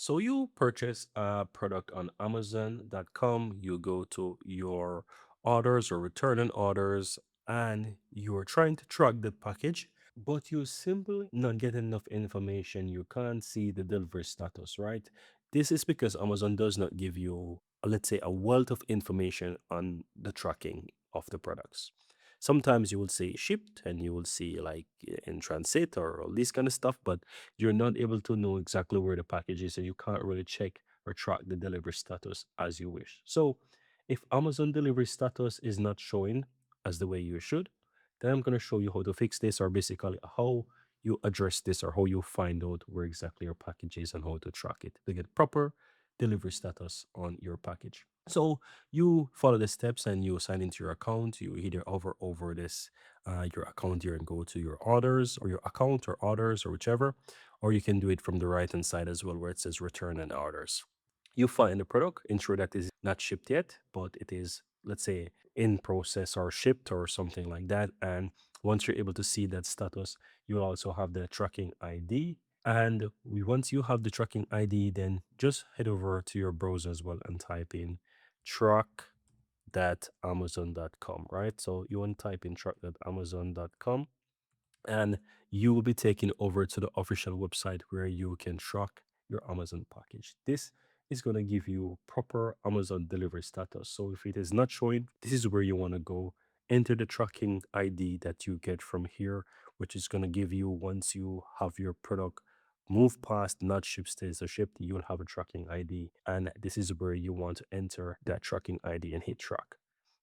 So you purchase a product on Amazon.com, you go to your orders or returning orders, and you are trying to track the package, but you simply not get enough information. You can't see the delivery status, right? This is because Amazon does not give you, let's say, a wealth of information on the tracking of the products. Sometimes you will see shipped and you will see like in transit or all this kind of stuff, but you're not able to know exactly where the package is, and you can't really check or track the delivery status as you wish. So, if Amazon delivery status is not showing as the way you should, then I'm going to show you how to fix this, or basically how you address this, or how you find out where exactly your package is and how to track it to get proper delivery status on your package. So you follow the steps and you sign into your account. You either hover over this your account here and go to your orders or your account or orders or whichever, or you can do it from the right hand side as well where it says return and orders. You find the product, ensure that is not shipped yet, but it is, let's say, in process or shipped or something like that. And once you're able to see that status, you'll also have the tracking ID. And once you have the tracking ID, then just head over to your browser as well and type in track.amazon.com, right? So you want to type in track.amazon.com and you will be taken over to the official website where you can track your Amazon package. This is going to give you proper Amazon delivery status. So if it is not showing, this is where you want to go. Enter the tracking ID that you get from here, which is going to give you once you have your product move past not ship status or shipped, you'll have a tracking ID. And this is where you want to enter that tracking ID and hit track.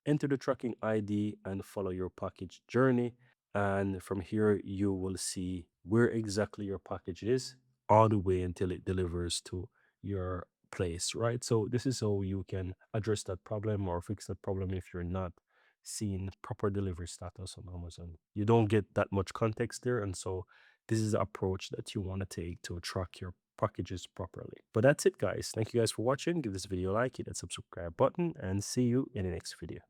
Enter the tracking ID and follow your package journey, and from here you will see where exactly your package is all the way until it delivers to your place, right? So this is how you can address that problem or fix that problem if you're not seeing proper delivery status on Amazon. You don't get that much context there, and so this is the approach that you want to take to track your packages properly. But that's it, guys. Thank you guys for watching. Give this video a like, hit that subscribe button, and see you in the next video.